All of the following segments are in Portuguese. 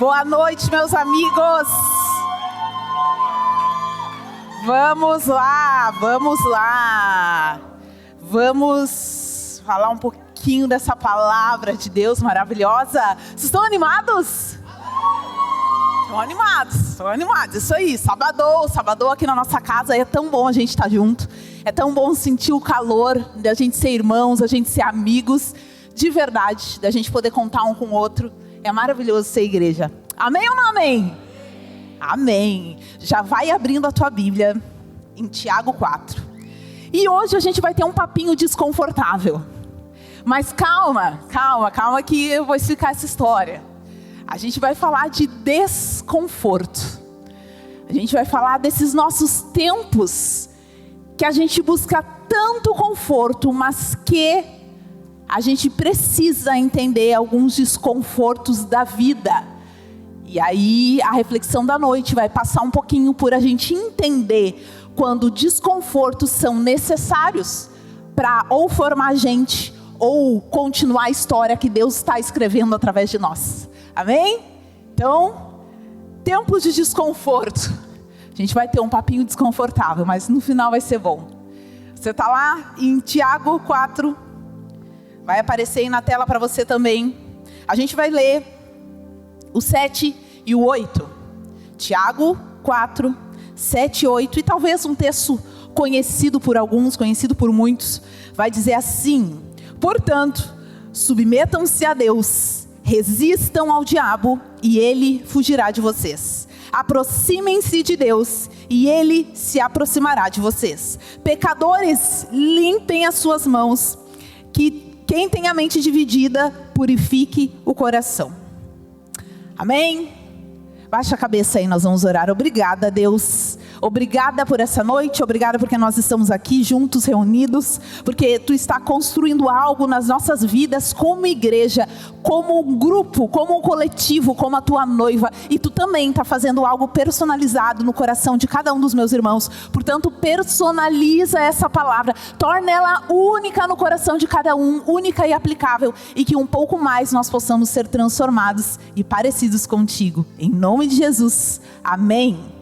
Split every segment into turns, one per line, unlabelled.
Boa noite, meus amigos. Vamos lá. Vamos falar um pouquinho dessa palavra de Deus maravilhosa. Vocês estão animados? Estão animados, isso aí. Sábado aqui na nossa casa, é tão bom a gente estar junto. É tão bom sentir o calor da gente ser irmãos, da gente ser amigos, de verdade, da gente poder contar um com o outro. É maravilhoso ser igreja. Amém ou não amém? Amém. Já vai abrindo a tua Bíblia em Tiago 4. E hoje a gente vai ter um papinho desconfortável. Mas calma que eu vou explicar essa história. A gente vai falar de desconforto. A gente vai falar desses nossos tempos que a gente busca tanto conforto, mas que a gente precisa entender alguns desconfortos da vida. E aí a reflexão da noite vai passar um pouquinho por a gente entender quando desconfortos são necessários para ou formar a gente ou continuar a história que Deus está escrevendo através de nós. Amém? Então, tempos de desconforto. A gente vai ter um papinho desconfortável, mas no final vai ser bom. Você está lá em Tiago 4. Vai aparecer aí na tela para você também. A gente vai ler o 7 e o 8. Tiago 4, 7 e 8. E talvez um texto conhecido por alguns, conhecido por muitos. Vai dizer assim: portanto, submetam-se a Deus, resistam ao diabo e ele fugirá de vocês. Aproximem-se de Deus e ele se aproximará de vocês. Pecadores, limpem as suas mãos, que quem tem a mente dividida, purifique o coração. Amém? Baixa a cabeça aí, nós vamos orar. Obrigada, Deus. Obrigada por essa noite, obrigada porque nós estamos aqui juntos, reunidos, porque Tu está construindo algo nas nossas vidas como igreja, como um grupo, como um coletivo, como a Tua noiva. E Tu também está fazendo algo personalizado no coração de cada um dos meus irmãos. Portanto, personaliza essa palavra, torna ela única no coração de cada um, única e aplicável, e que um pouco mais nós possamos ser transformados e parecidos contigo. Em nome de Jesus, amém.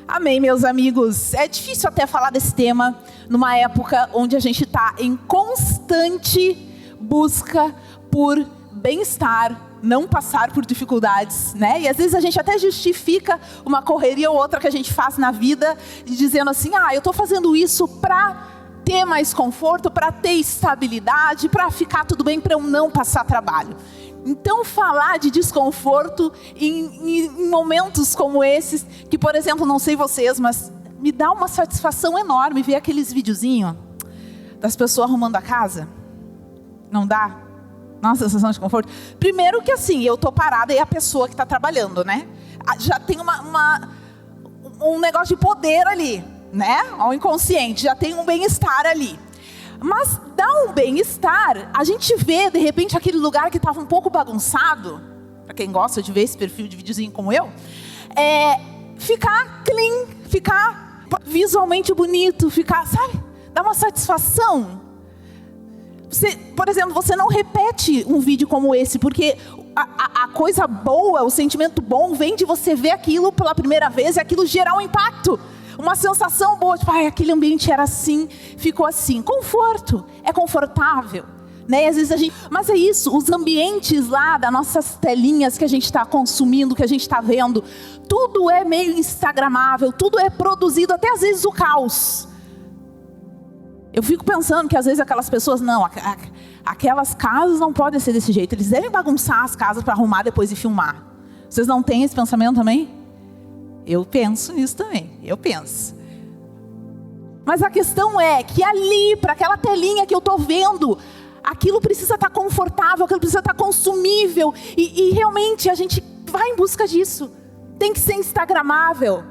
Amém, meus amigos. É difícil até falar desse tema numa época onde a gente está em constante busca por bem-estar, não passar por dificuldades, né? E às vezes a gente até justifica uma correria ou outra que a gente faz na vida, dizendo assim: eu estou fazendo isso para ter mais conforto, para ter estabilidade, para ficar tudo bem, para eu não passar trabalho. Então falar de desconforto em momentos como esses, que por exemplo, não sei vocês, mas me dá uma satisfação enorme ver aqueles videozinhos das pessoas arrumando a casa. Não dá? Nossa, sensação de conforto. Primeiro que assim, eu tô parada e a pessoa que está trabalhando, né? Já tem um negócio de poder ali, né? Ao inconsciente, já tem um bem-estar ali. Mas dá um bem-estar, a gente vê de repente aquele lugar que estava um pouco bagunçado, para quem gosta de ver esse perfil de videozinho como eu, ficar clean, ficar visualmente bonito, ficar, sabe, dá uma satisfação. Por exemplo, você não repete um vídeo como esse, porque a coisa boa, o sentimento bom vem de você ver aquilo pela primeira vez e aquilo gerar um impacto. Uma sensação boa, tipo, aquele ambiente era assim, ficou assim. Conforto, é confortável, né? E às vezes mas é isso, os ambientes lá das nossas telinhas que a gente está consumindo, que a gente está vendo, tudo é meio instagramável, tudo é produzido, até às vezes o caos. Eu fico pensando que às vezes aquelas pessoas, não, aquelas casas não podem ser desse jeito, eles devem bagunçar as casas para arrumar depois e filmar. Vocês não têm esse pensamento também? Eu penso nisso também, eu penso. Mas a questão é que ali, para aquela telinha que eu estou vendo, aquilo precisa estar confortável, aquilo precisa estar consumível. E realmente a gente vai em busca disso. Tem que ser instagramável.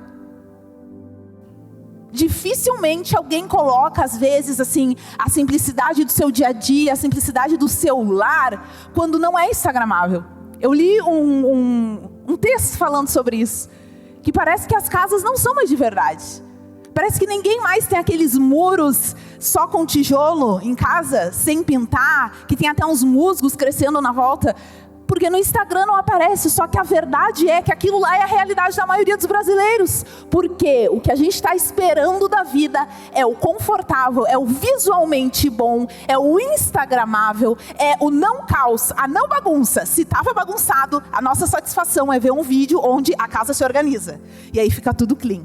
Dificilmente alguém coloca, às vezes, assim, a simplicidade do seu dia a dia, a simplicidade do seu lar, quando não é instagramável. Eu li um texto falando sobre isso. Que parece que as casas não são mais de verdade. Parece que ninguém mais tem aqueles muros só com tijolo em casa, sem pintar, que tem até uns musgos crescendo na volta. porque no Instagram não aparece. Só que a verdade é que aquilo lá é a realidade da maioria dos brasileiros. Porque o que a gente está esperando da vida é o confortável, é o visualmente bom, é o instagramável, é o não caos, a não bagunça. Se estava bagunçado, a nossa satisfação é ver um vídeo onde a casa se organiza. E aí fica tudo clean.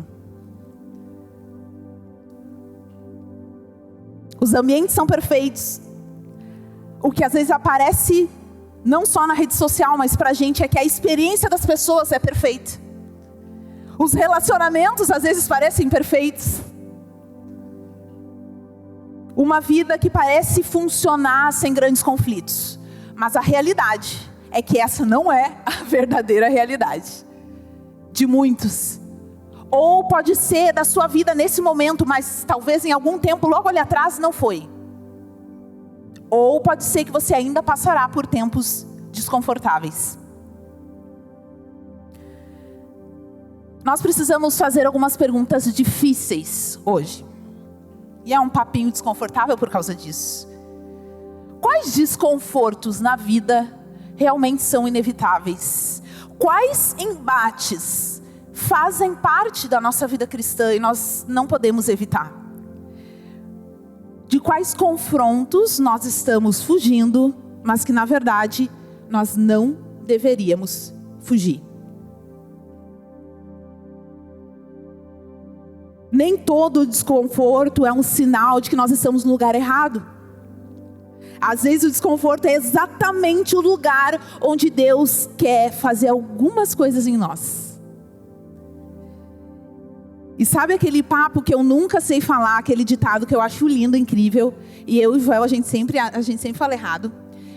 Os ambientes são perfeitos. O que às vezes aparece, não só na rede social, mas pra gente, é que a experiência das pessoas é perfeita. Os relacionamentos às vezes parecem perfeitos. Uma vida que parece funcionar sem grandes conflitos. Mas a realidade é que essa não é a verdadeira realidade de muitos. Ou pode ser da sua vida nesse momento, mas talvez em algum tempo logo ali atrás não foi. Ou pode ser que você ainda passará por tempos desconfortáveis. Nós precisamos fazer algumas perguntas difíceis hoje. E é um papinho desconfortável por causa disso. Quais desconfortos na vida realmente são inevitáveis? Quais embates fazem parte da nossa vida cristã e nós não podemos evitar? De quais confrontos nós estamos fugindo, mas que na verdade nós não deveríamos fugir? Nem todo desconforto é um sinal de que nós estamos no lugar errado. Às vezes o desconforto é exatamente o lugar onde Deus quer fazer algumas coisas em nós. E sabe aquele papo que eu nunca sei falar, aquele ditado que eu acho lindo, incrível, e eu e Joel, a gente sempre fala errado,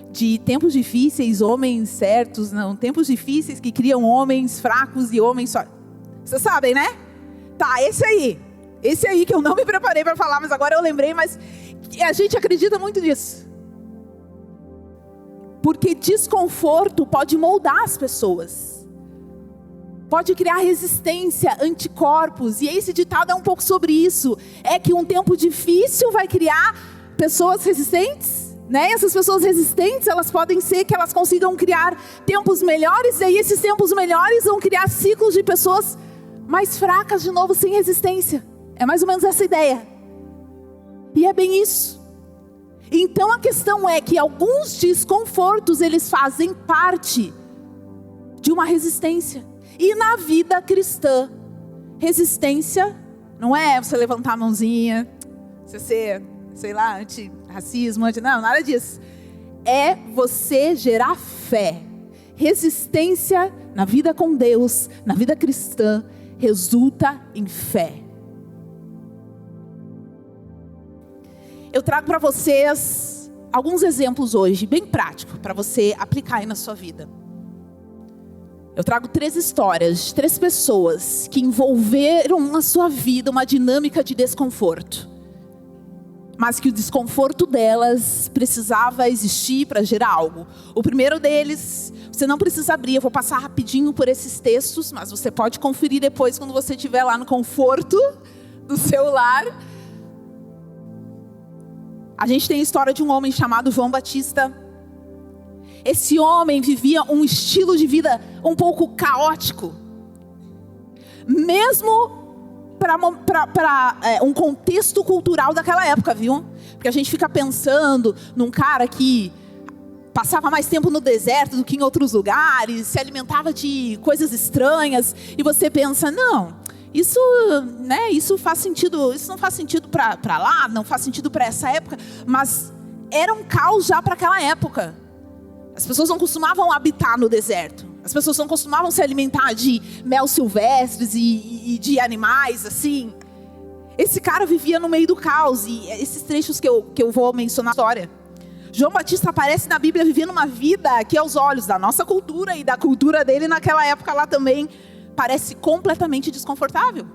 de tempos difíceis, homens certos, não, tempos difíceis que criam homens fracos e homens só. Vocês sabem, né? Tá, esse aí que eu não me preparei para falar, mas agora eu lembrei, mas a gente acredita muito nisso. Porque desconforto pode moldar as pessoas. Pode criar resistência, anticorpos. E esse ditado é um pouco sobre isso. É que um tempo difícil vai criar pessoas resistentes, né? E essas pessoas resistentes, elas podem ser que elas consigam criar tempos melhores. E aí esses tempos melhores vão criar ciclos de pessoas mais fracas, de novo, sem resistência. É mais ou menos essa ideia. E é bem isso. Então a questão é que alguns desconfortos, eles fazem parte de uma resistência. E na vida cristã, resistência não é você levantar a mãozinha, você ser, sei lá, anti-racismo, não, nada disso. É você gerar fé. Resistência na vida com Deus, na vida cristã, resulta em fé. Eu trago para vocês alguns exemplos hoje, bem práticos, para você aplicar aí na sua vida. Eu trago 3 histórias de 3 pessoas que envolveram na sua vida uma dinâmica de desconforto. Mas que o desconforto delas precisava existir para gerar algo. O primeiro deles, você não precisa abrir, eu vou passar rapidinho por esses textos, mas você pode conferir depois quando você estiver lá no conforto do seu lar. A gente tem a história de um homem chamado João Batista. Esse homem vivia um estilo de vida um pouco caótico. Mesmo para um contexto cultural daquela época, viu? Porque a gente fica pensando num cara que passava mais tempo no deserto do que em outros lugares, se alimentava de coisas estranhas, e você pensa, não, isso faz sentido, isso não faz sentido para lá, não faz sentido para essa época, mas era um caos já para aquela época. As pessoas não costumavam habitar no deserto. As pessoas não costumavam se alimentar de mel silvestres e de animais, assim. Esse cara vivia no meio do caos. E esses trechos que eu vou mencionar na história. João Batista aparece na Bíblia vivendo uma vida que aos olhos da nossa cultura e da cultura dele naquela época lá também parece completamente desconfortável.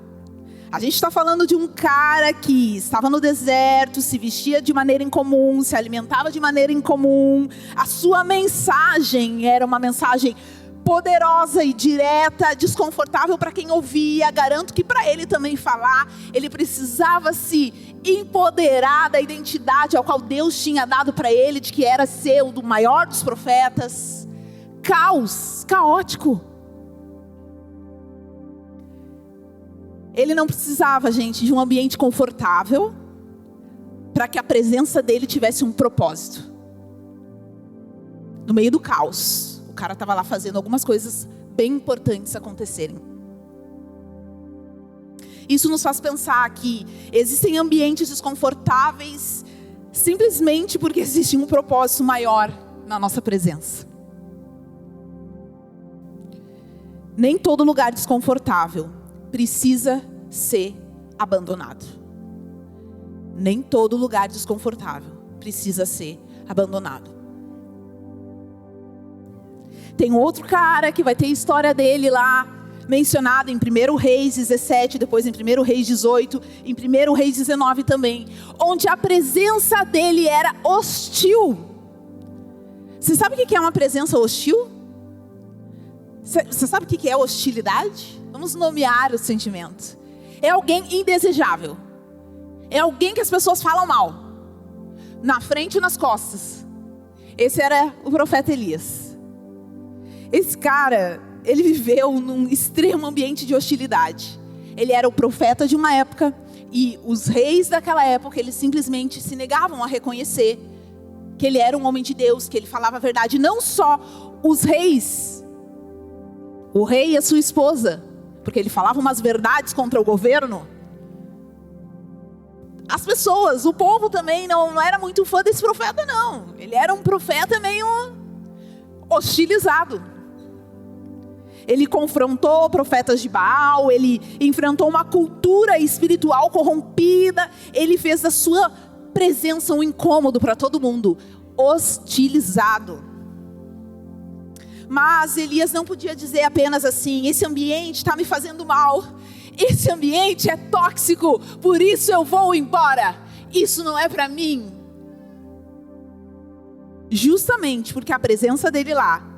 A gente está falando de um cara que estava no deserto, se vestia de maneira incomum, se alimentava de maneira incomum. A sua mensagem era uma mensagem poderosa e direta, desconfortável para quem ouvia. Garanto que para ele também falar, ele precisava se empoderar da identidade ao qual Deus tinha dado para ele, de que era ser o do maior dos profetas. caos, caótico. Ele não precisava, gente, de um ambiente confortável para que a presença dele tivesse um propósito. No meio do caos, o cara estava lá fazendo algumas coisas bem importantes acontecerem. Isso nos faz pensar que existem ambientes desconfortáveis simplesmente porque existe um propósito maior na nossa presença. Nem todo lugar desconfortável precisa ser abandonado. Nem todo lugar desconfortável precisa ser abandonado. Tem outro cara que vai ter a história dele lá, mencionado em 1 Reis 17, depois em 1 Reis 18, em 1 Reis 19 também, onde a presença dele era hostil. Você sabe o que é uma presença hostil? Você sabe o que é hostilidade? Vamos nomear o sentimento. É alguém indesejável. É alguém que as pessoas falam mal, na frente e nas costas. Esse era o profeta Elias. Esse cara, ele viveu num extremo ambiente de hostilidade. Ele era o profeta de uma época, e os reis daquela época, eles simplesmente se negavam a reconhecer que ele era um homem de Deus, que ele falava a verdade. Não só os reis, o rei e a sua esposa, porque ele falava umas verdades contra o governo. As pessoas, o povo também não era muito fã desse profeta, não. Ele era um profeta meio hostilizado. Ele confrontou profetas de Baal, ele enfrentou uma cultura espiritual corrompida, ele fez da sua presença um incômodo para todo mundo, hostilizado. Mas Elias não podia dizer apenas assim: esse ambiente está me fazendo mal, esse ambiente é tóxico, por isso eu vou embora, isso não é para mim. Justamente porque a presença dele lá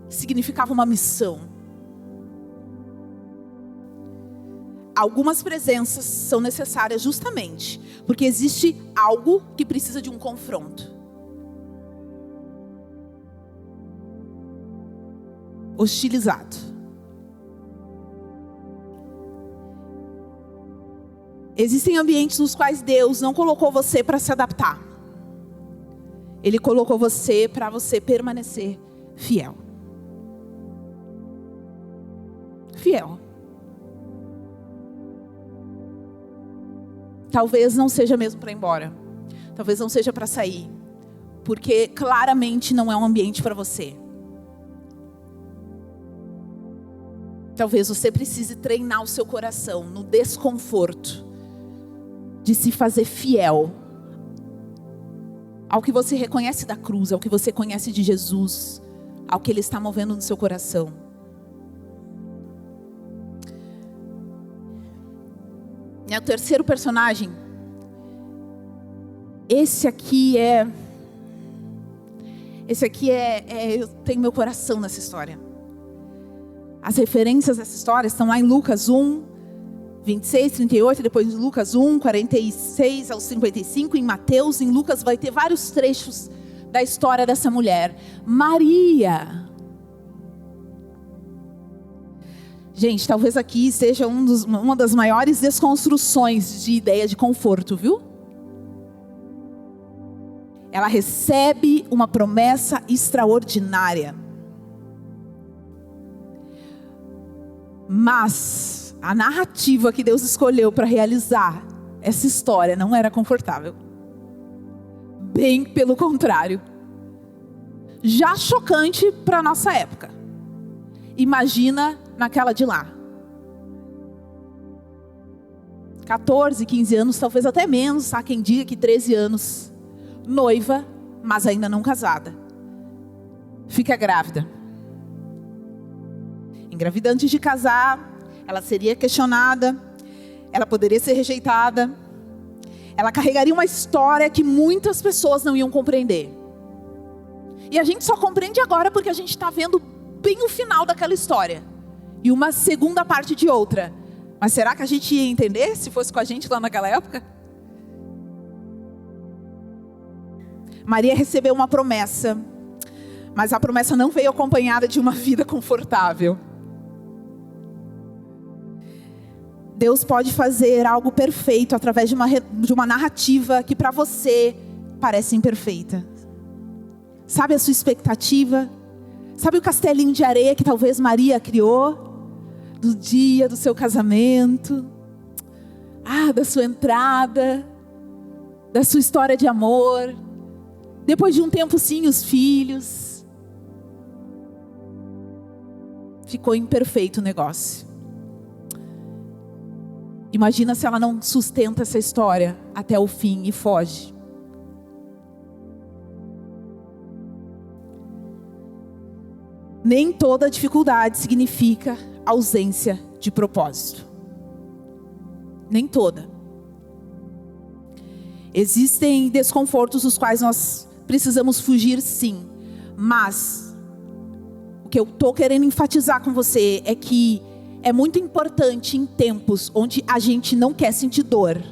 significava uma missão. Algumas presenças são necessárias justamente porque existe algo que precisa de um confronto. Hostilizado. Existem ambientes nos quais Deus não colocou você para se adaptar. Ele colocou você para você permanecer fiel. Fiel. Talvez não seja mesmo para ir embora. Talvez não seja para sair. Porque claramente não é um ambiente para você. Talvez você precise treinar o seu coração no desconforto de se fazer fiel ao que você reconhece da cruz, ao que você conhece de Jesus, ao que Ele está movendo no seu coração. E o terceiro personagem, esse aqui eu tenho meu coração nessa história. As referências dessa história estão lá em Lucas 1, 26, 38, depois em Lucas 1, 46 ao 55, em Mateus. Em Lucas vai ter vários trechos da história dessa mulher, Maria. Gente, talvez aqui seja uma das maiores desconstruções de ideia de conforto, viu? Ela recebe uma promessa extraordinária. Mas a narrativa que Deus escolheu para realizar essa história não era confortável. Bem pelo contrário. Já chocante para a nossa época. Imagina naquela de lá. 14, 15 anos, talvez até menos. Há quem diga que 13 anos. Noiva, mas ainda não casada. Fica grávida. Engravida antes de casar, ela seria questionada, ela poderia ser rejeitada, ela carregaria uma história que muitas pessoas não iam compreender. E a gente só compreende agora porque a gente está vendo bem o final daquela história e uma segunda parte de outra. Mas será que a gente ia entender se fosse com a gente lá naquela época? Maria recebeu uma promessa, Mas a promessa não veio acompanhada de uma vida confortável. Deus pode fazer algo perfeito através de uma narrativa que para você parece imperfeita. Sabe a sua expectativa? Sabe o castelinho de areia que talvez Maria criou? Do dia do seu casamento, da sua entrada, da sua história de amor. Depois de um tempo sim, os filhos. Ficou imperfeito o negócio. Imagina se ela não sustenta essa história até o fim e foge. Nem toda dificuldade significa ausência de propósito. Nem toda. Existem desconfortos dos quais nós precisamos fugir, sim. Mas o que eu estou querendo enfatizar com você é que é muito importante em tempos onde a gente não quer sentir dor.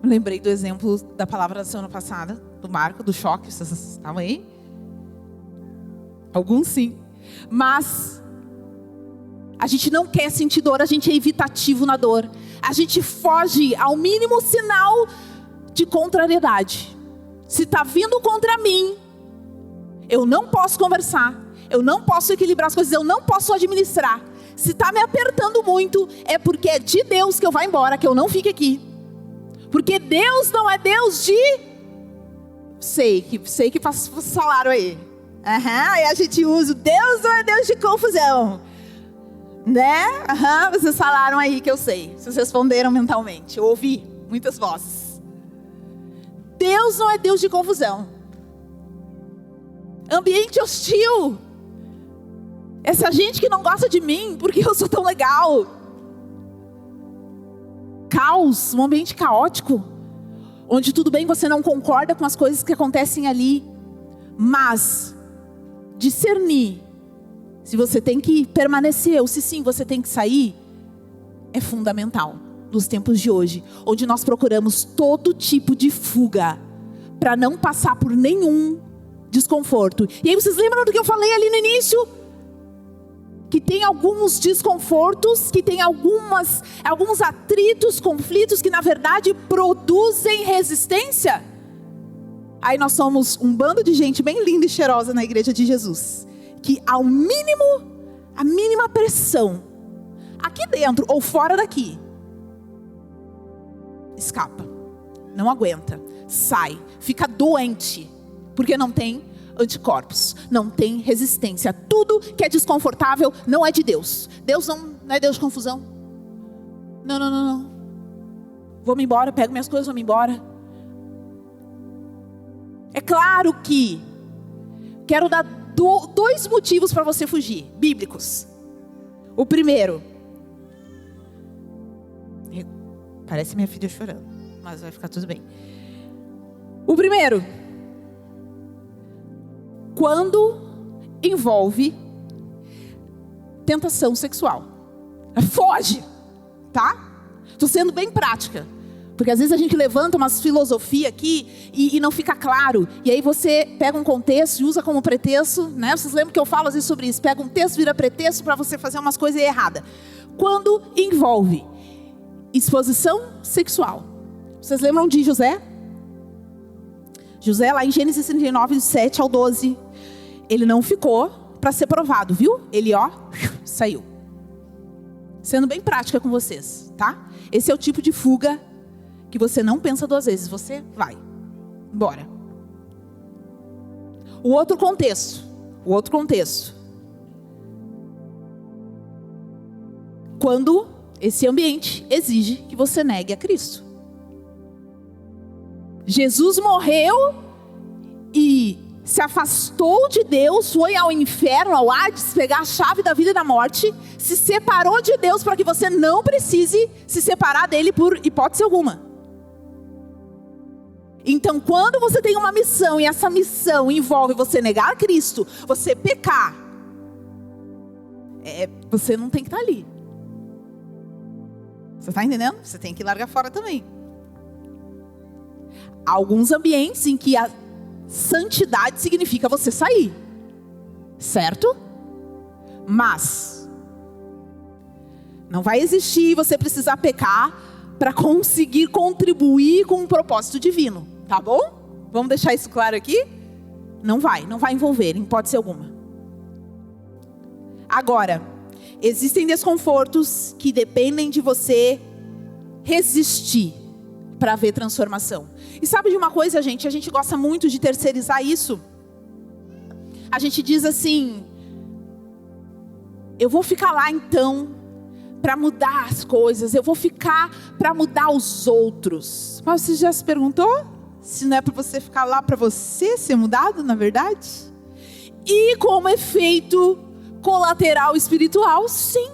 Lembrei do exemplo da palavra da semana passada, do Marco, do choque. Vocês estavam aí? Alguns sim. Mas a gente não quer sentir dor, a gente é evitativo na dor. A gente foge ao mínimo sinal de contrariedade. Se está vindo contra mim, eu não posso conversar. Eu não posso equilibrar as coisas, eu não posso administrar. Se está me apertando muito, é porque é de Deus que eu vá embora, que eu não fique aqui. Porque Deus não é Deus de... Sei que faz salário aí. Aí a gente usa, Deus não é Deus de confusão. Né? Vocês falaram aí que eu sei. Vocês responderam mentalmente. Eu ouvi muitas vozes. Deus não é Deus de confusão. Ambiente hostil. Essa gente que não gosta de mim porque eu sou tão legal. Caos, um ambiente caótico, onde tudo bem, você não concorda com as coisas que acontecem ali, mas discernir se você tem que permanecer ou se sim você tem que sair é fundamental nos tempos de hoje, onde nós procuramos todo tipo de fuga para não passar por nenhum desconforto. E aí vocês lembram do que eu falei ali no início? Que tem alguns desconfortos, que tem alguns atritos, conflitos que na verdade produzem resistência. Aí nós somos um bando de gente bem linda e cheirosa na igreja de Jesus, que a mínima pressão, aqui dentro ou fora daqui, escapa, não aguenta, sai, fica doente, porque não tem anticorpos, não tem resistência. Tudo que é desconfortável não é de Deus. Deus não é Deus de confusão. Não. Vou-me embora, pego minhas coisas, vou-me embora. É claro que quero dar dois motivos para você fugir, bíblicos. O primeiro, parece minha filha chorando, mas vai ficar tudo bem. O primeiro, quando envolve tentação sexual, foge, tá? Estou sendo bem prática, porque às vezes a gente levanta umas filosofias aqui e não fica claro, e aí você pega um contexto e usa como pretexto, né? Vocês lembram que eu falo às vezes sobre isso, pega um texto, vira pretexto para você fazer umas coisas erradas. Quando envolve exposição sexual, vocês lembram de José? José, lá em Gênesis 39, 7 ao 12, ele não ficou para ser provado, viu? Ele, saiu. Sendo bem prática com vocês, tá? Esse é o tipo de fuga que você não pensa duas vezes, você vai embora. O outro contexto. Quando esse ambiente exige que você negue a Cristo. Jesus morreu e se afastou de Deus, foi ao inferno, ao Hades, pegar a chave da vida e da morte, se separou de Deus para que você não precise se separar dele por hipótese alguma. Então, quando você tem uma missão e essa missão envolve você negar Cristo, você pecar, você não tem que estar ali. Você está entendendo? Você tem que largar fora também. Há alguns ambientes em que Santidade significa você sair, certo? Mas não vai existir você precisar pecar para conseguir contribuir com um propósito divino, tá bom? Vamos deixar isso claro aqui? Não vai envolver, em hipótese alguma. Agora, existem desconfortos que dependem de você resistir para ver transformação. E sabe de uma coisa, gente? A gente gosta muito de terceirizar isso. A gente diz assim: eu vou ficar lá então para mudar as coisas, eu vou ficar para mudar os outros. Mas você já se perguntou se não é para você ficar lá para você ser mudado, na verdade? E como efeito colateral espiritual, sim.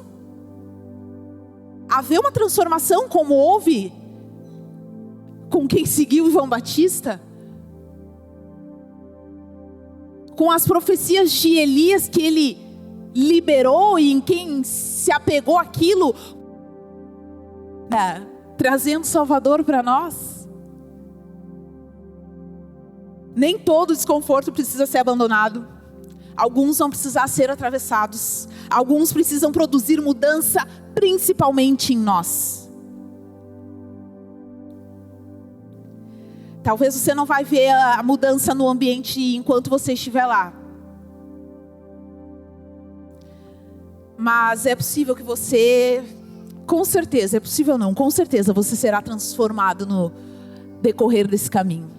Haver uma transformação como houve com quem seguiu João Batista, com as profecias de Elias que ele liberou e em quem se apegou aquilo, trazendo Salvador para nós. Nem todo desconforto precisa ser abandonado. Alguns vão precisar ser atravessados. Alguns precisam produzir mudança, principalmente em nós. Talvez você não vai ver a mudança no ambiente enquanto você estiver lá. Mas é possível que você, com certeza você será transformado no decorrer desse caminho.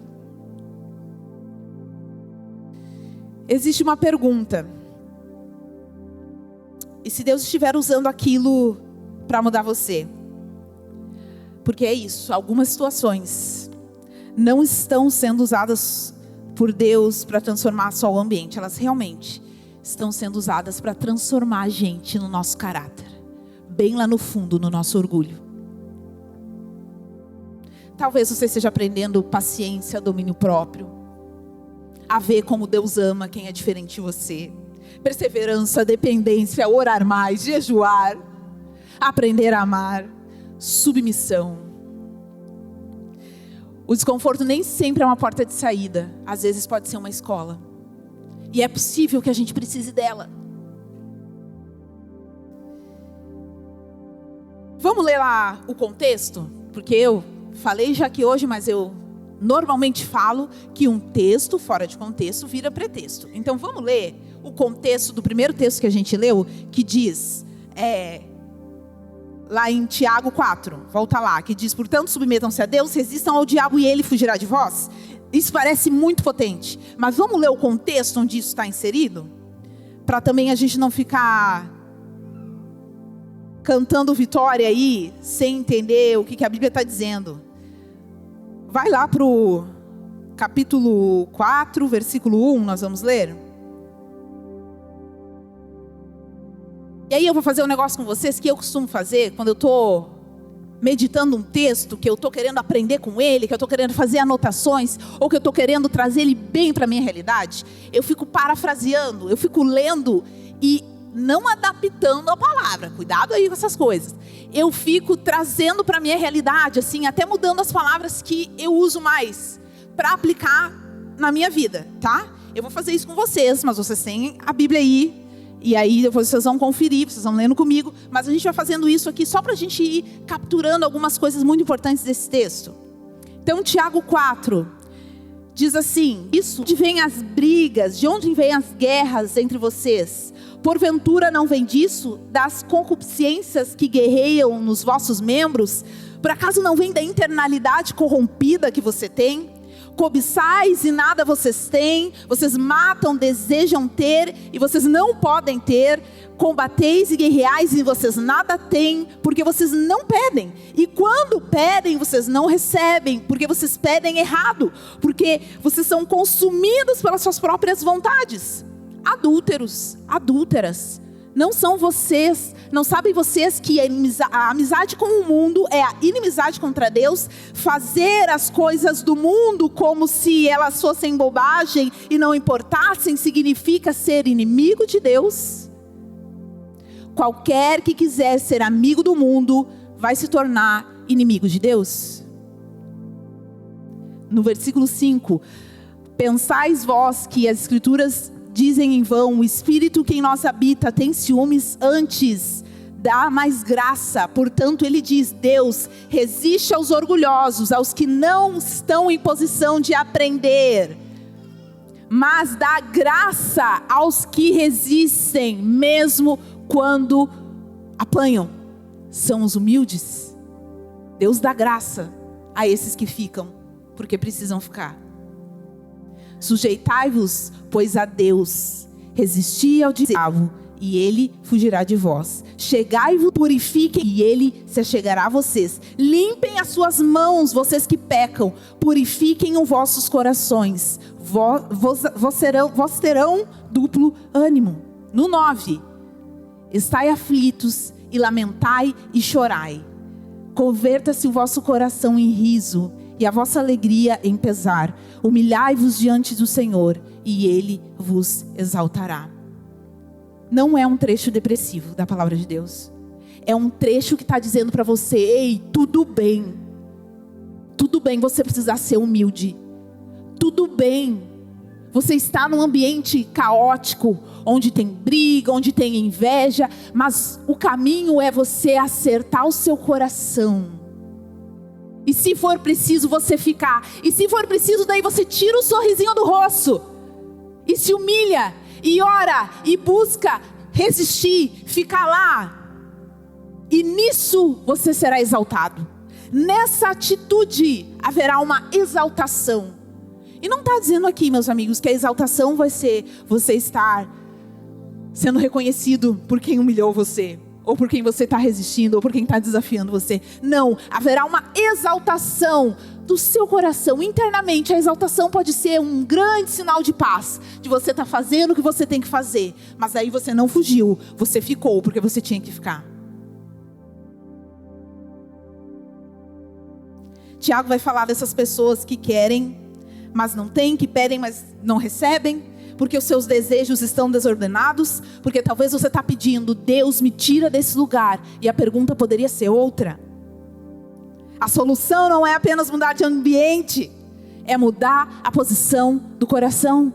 Existe uma pergunta. E se Deus estiver usando aquilo para mudar você? Porque é isso, algumas situações não estão sendo usadas por Deus para transformar só o ambiente. Elas realmente estão sendo usadas para transformar a gente no nosso caráter. Bem lá no fundo, no nosso orgulho. Talvez você esteja aprendendo paciência, domínio próprio. A ver como Deus ama quem é diferente de você. Perseverança, dependência, orar mais, jejuar. Aprender a amar. Submissão. O desconforto nem sempre é uma porta de saída. Às vezes pode ser uma escola. E é possível que a gente precise dela. Vamos ler lá o contexto? Porque eu falei já aqui hoje, mas eu normalmente falo que um texto fora de contexto vira pretexto. Então vamos ler o contexto do primeiro texto que a gente leu, que diz... lá em Tiago 4, volta lá, que diz: portanto submetam-se a Deus, resistam ao diabo e ele fugirá de vós. Isso parece muito potente, mas vamos ler o contexto onde isso está inserido? Para também a gente não ficar cantando vitória aí, sem entender o que a Bíblia está dizendo. Vai lá para o capítulo 4, versículo 1, nós vamos ler. E aí eu vou fazer um negócio com vocês que eu costumo fazer quando eu estou meditando um texto, que eu estou querendo aprender com ele, que eu estou querendo fazer anotações, ou que eu estou querendo trazer ele bem para a minha realidade. Eu fico parafraseando, eu fico lendo e não adaptando a palavra. Cuidado aí com essas coisas. Eu fico trazendo para a minha realidade, assim, até mudando as palavras que eu uso mais para aplicar na minha vida, tá? Eu vou fazer isso com vocês, mas vocês têm a Bíblia aí. E aí depois vocês vão conferir, vocês vão lendo comigo. Mas a gente vai fazendo isso aqui só para a gente ir capturando algumas coisas muito importantes desse texto. Então Tiago 4 diz assim: isso, de onde vêm as brigas, de onde vêm as guerras entre vocês? Porventura não vem disso, das concupiscências que guerreiam nos vossos membros? Por acaso não vem da internalidade corrompida que você tem? Cobiçais e nada vocês têm, vocês matam, desejam ter e vocês não podem ter, combateis e guerreais e vocês nada têm, porque vocês não pedem, e quando pedem vocês não recebem, porque vocês pedem errado, porque vocês são consumidos pelas suas próprias vontades. Adúlteros, adúlteras, não são vocês, não sabem vocês que a amizade com o mundo é a inimizade contra Deus? Fazer as coisas do mundo como se elas fossem bobagem e não importassem significa ser inimigo de Deus? Qualquer que quiser ser amigo do mundo vai se tornar inimigo de Deus. No versículo 5: Pensais vós que as Escrituras dizem em vão, o Espírito que em nós habita tem ciúmes, antes dá mais graça. Portanto, ele diz, Deus resiste aos orgulhosos, aos que não estão em posição de aprender, mas dá graça aos que resistem, mesmo quando apanham. São os humildes. Deus dá graça a esses que ficam, porque precisam ficar. Sujeitai-vos, pois, a Deus. Resisti ao diabo, e ele fugirá de vós. Chegai-vos, purifiquem, e ele se achegará a vocês. Limpem as suas mãos, vocês que pecam. Purifiquem os vossos corações. Vós terão duplo ânimo. No 9. Estai aflitos, e lamentai e chorai. Converta-se o vosso coração em riso, e a vossa alegria em pesar. Humilhai-vos diante do Senhor, e Ele vos exaltará. Não é um trecho depressivo da palavra de Deus. É um trecho que está dizendo para você, ei, tudo bem. Tudo bem você precisar ser humilde. Tudo bem. Você está num ambiente caótico, onde tem briga, onde tem inveja, mas o caminho é você acertar o seu coração. E se for preciso você ficar. E se for preciso daí você tira o sorrisinho do rosto. E se humilha. E ora. E busca resistir. Ficar lá. E nisso você será exaltado. Nessa atitude haverá uma exaltação. E não está dizendo aqui, meus amigos, que a exaltação vai ser você estar sendo reconhecido por quem humilhou você. Ou por quem você está resistindo, ou por quem está desafiando você. Não, haverá uma exaltação do seu coração. Internamente, a exaltação pode ser um grande sinal de paz. De você estar fazendo o que você tem que fazer. Mas aí você não fugiu, você ficou porque você tinha que ficar. Tiago vai falar dessas pessoas que querem, mas não têm, que pedem, mas não recebem. Porque os seus desejos estão desordenados, porque talvez você está pedindo, Deus me tira desse lugar, e a pergunta poderia ser outra. A solução não é apenas mudar de ambiente, é mudar a posição do coração.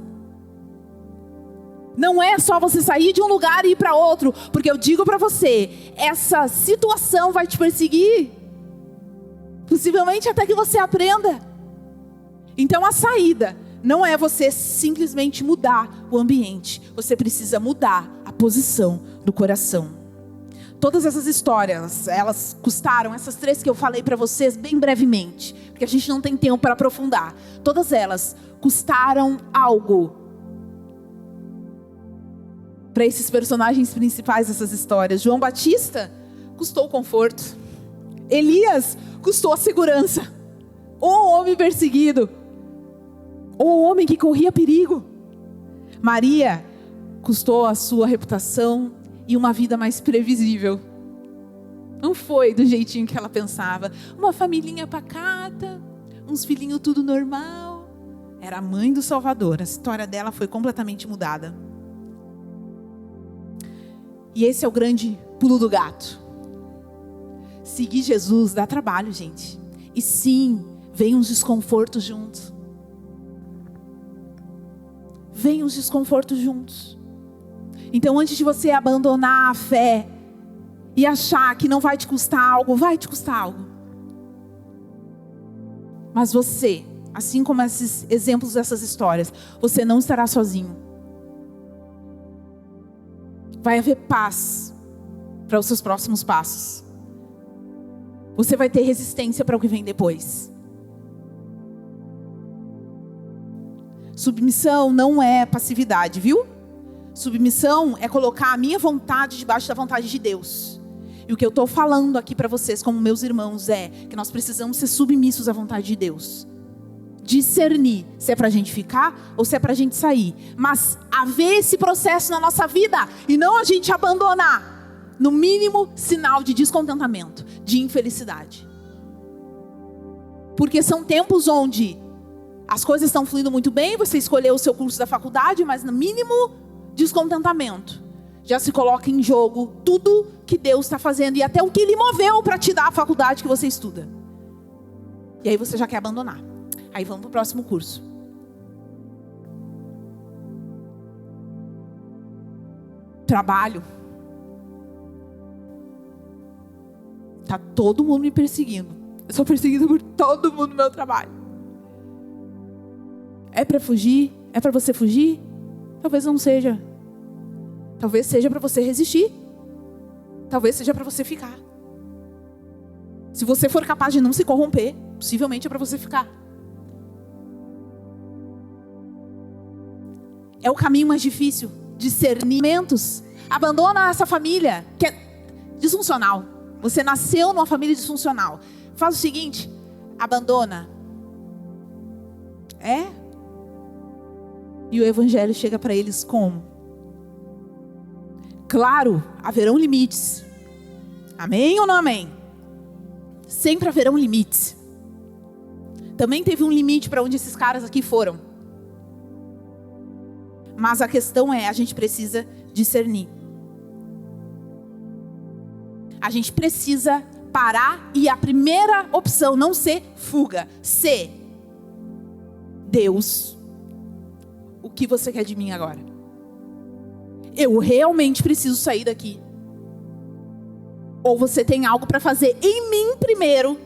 Não é só você sair de um lugar e ir para outro, porque eu digo para você, essa situação vai te perseguir, possivelmente até que você aprenda. Então a saída não é você simplesmente mudar o ambiente. Você precisa mudar a posição do coração. Todas essas histórias, elas custaram, essas 3 que eu falei para vocês bem brevemente, porque a gente não tem tempo para aprofundar. Todas elas custaram algo para esses personagens principais dessas histórias. João Batista custou o conforto. Elias custou a segurança. O homem perseguido. O homem que corria perigo. Maria custou a sua reputação e uma vida mais previsível. Não foi do jeitinho que ela pensava. Uma familhinha pacata, uns filhinhos tudo normal. Era a mãe do Salvador. A história dela foi completamente mudada. E esse é o grande pulo do gato. Seguir Jesus dá trabalho, gente. E sim, vem uns desconfortos juntos. Vem os desconfortos juntos. Então, antes de você abandonar a fé e achar que não vai te custar algo, vai te custar algo. Mas você, assim como esses exemplos dessas histórias, você não estará sozinho. Vai haver paz para os seus próximos passos. Você vai ter resistência para o que vem depois. Submissão não é passividade, viu? Submissão é colocar a minha vontade debaixo da vontade de Deus. E o que eu estou falando aqui para vocês, como meus irmãos, é que nós precisamos ser submissos à vontade de Deus. Discernir se é para a gente ficar ou se é para a gente sair. Mas haver esse processo na nossa vida e não a gente abandonar, no mínimo, sinal de descontentamento, de infelicidade. Porque são tempos onde as coisas estão fluindo muito bem, você escolheu o seu curso da faculdade, mas no mínimo, descontentamento. Já se coloca em jogo tudo que Deus está fazendo e até o que Ele moveu para te dar a faculdade que você estuda. E aí você já quer abandonar. Aí vamos para o próximo curso. Trabalho. Tá todo mundo me perseguindo. Eu sou perseguida por todo mundo no meu trabalho. É para fugir? É para você fugir? Talvez não seja. Talvez seja para você resistir. Talvez seja para você ficar. Se você for capaz de não se corromper, possivelmente é para você ficar. É o caminho mais difícil. Discernimentos. Abandona essa família que é disfuncional. Você nasceu numa família disfuncional. Faz o seguinte, abandona. E o evangelho chega para eles como? Claro, haverão limites. Amém ou não amém? Sempre haverão limites. Também teve um limite para onde esses caras aqui foram. Mas a questão é, a gente precisa discernir. A gente precisa parar e a primeira opção não ser fuga, ser Deus, o que você quer de mim agora? Eu realmente preciso sair daqui. Ou você tem algo para fazer em mim primeiro,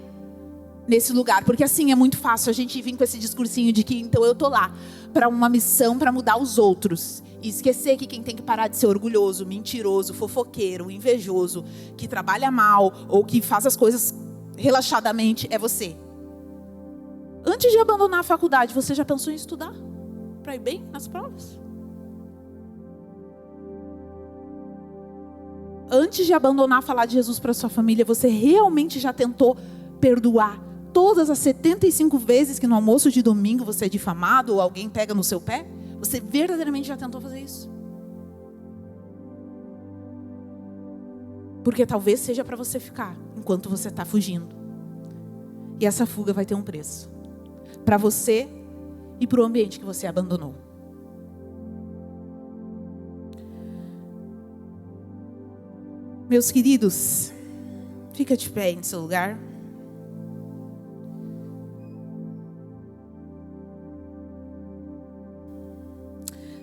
nesse lugar. Porque assim é muito fácil a gente vir com esse discursinho de que então eu tô lá para uma missão para mudar os outros. E esquecer que quem tem que parar de ser orgulhoso, mentiroso, fofoqueiro, invejoso, que trabalha mal ou que faz as coisas relaxadamente é você. Antes de abandonar a faculdade, você já pensou em estudar? Para ir bem nas provas? Antes de abandonar falar de Jesus para sua família, você realmente já tentou perdoar todas as 75 vezes que no almoço de domingo você é difamado ou alguém pega no seu pé? Você verdadeiramente já tentou fazer isso? Porque talvez seja para você ficar enquanto você está fugindo. E essa fuga vai ter um preço. Para você e para o ambiente que você abandonou. Meus queridos, fica de pé em seu lugar.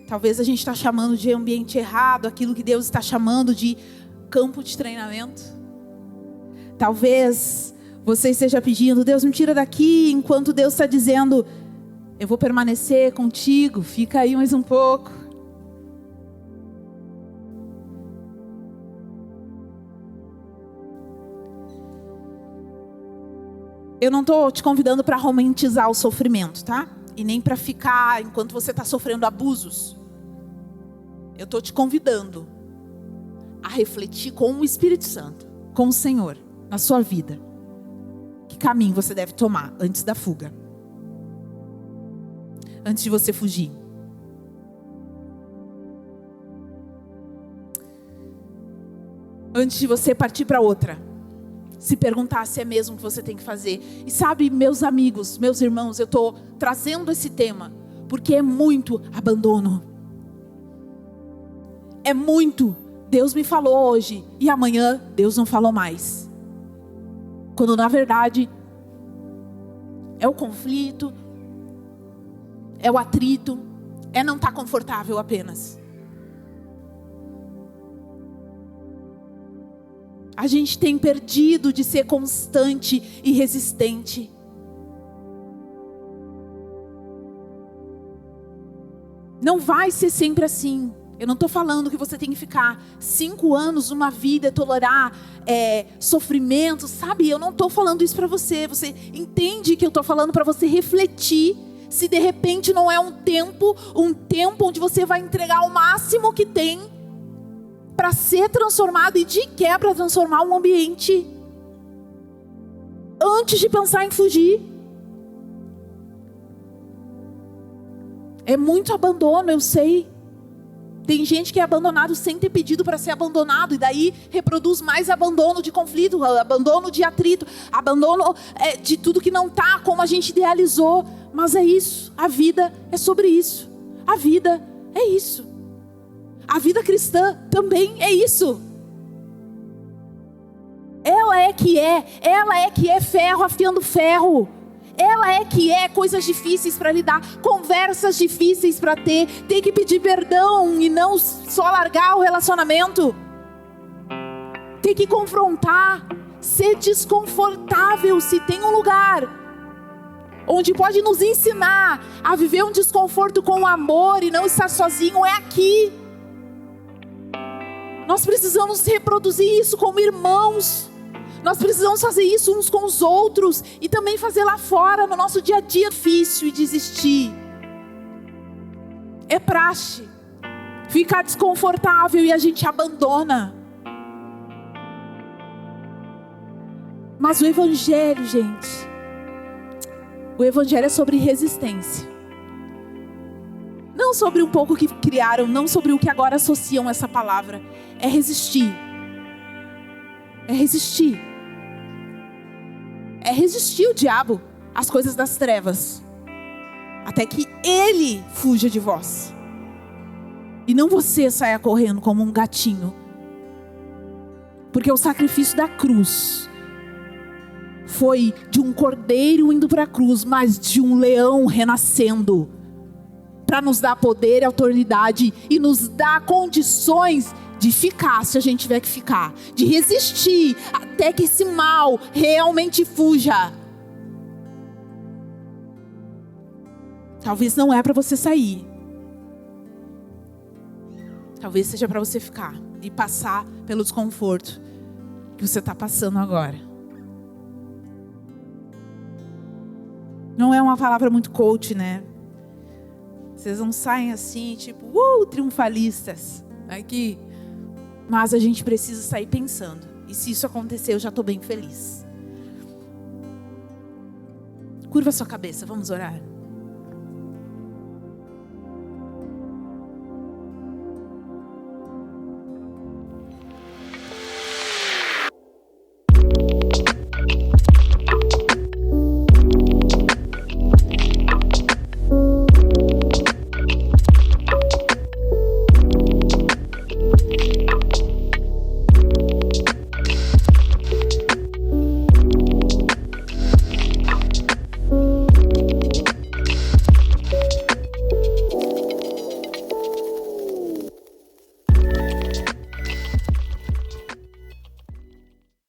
Talvez a gente está chamando de ambiente errado, aquilo que Deus está chamando de campo de treinamento. Talvez você esteja pedindo, Deus me tira daqui, enquanto Deus está dizendo, eu vou permanecer contigo, fica aí mais um pouco. Eu não estou te convidando para romantizar o sofrimento, tá? E nem para ficar enquanto você está sofrendo abusos. Eu estou te convidando a refletir com o Espírito Santo, com o Senhor, na sua vida. Que caminho você deve tomar antes da fuga? Antes de você fugir. Antes de você partir para outra. Se perguntar se é mesmo o que você tem que fazer. E sabe, meus amigos, meus irmãos, eu estou trazendo esse tema porque é muito abandono. É muito. Deus me falou hoje e amanhã Deus não falou mais. Quando na verdade é o conflito, é o atrito, é não estar confortável apenas. A gente tem perdido de ser constante e resistente. Não vai ser sempre assim. Eu não estou falando que você tem que ficar 5 anos, uma vida, tolerar sofrimento, sabe? Eu não estou falando isso para você. Você entende que eu estou falando para você refletir. Se de repente não é um tempo onde você vai entregar o máximo que tem para ser transformado e de quebra transformar um ambiente. Antes de pensar em fugir. É muito abandono, eu sei. Tem gente que é abandonado sem ter pedido para ser abandonado. E daí reproduz mais abandono de conflito, abandono de atrito, abandono de tudo que não está como a gente idealizou. Mas é isso, a vida é sobre isso. A vida é isso. A vida cristã também é isso. Ela é que é ferro afiando ferro. Ela é que é coisas difíceis para lidar, conversas difíceis para ter, tem que pedir perdão e não só largar o relacionamento. Tem que confrontar, ser desconfortável. Se tem um lugar onde pode nos ensinar a viver um desconforto com amor e não estar sozinho, é aqui. Nós precisamos reproduzir isso como irmãos. Nós precisamos fazer isso uns com os outros e também fazer lá fora, no nosso dia a dia. Difícil e desistir. É praxe. Ficar desconfortável e a gente abandona. Mas o Evangelho, gente, o Evangelho é sobre resistência. Não sobre um pouco que criaram, não sobre o que agora associam essa palavra. É resistir. É resistir. É resistir o diabo às coisas das trevas, até que ele fuja de vós. E não você saia correndo como um gatinho. Porque o sacrifício da cruz foi de um cordeiro indo para a cruz, mas de um leão renascendo, para nos dar poder e autoridade e nos dar condições de ficar, se a gente tiver que ficar, de resistir até que esse mal realmente fuja. Talvez não é para você sair, talvez seja para você ficar e passar pelo desconforto que você está passando agora. Não é uma palavra muito coach, né? Vocês não saem assim, tipo, triunfalistas aqui. Mas a gente precisa sair pensando. E se isso acontecer, eu já estou bem feliz. Curva sua cabeça, vamos orar.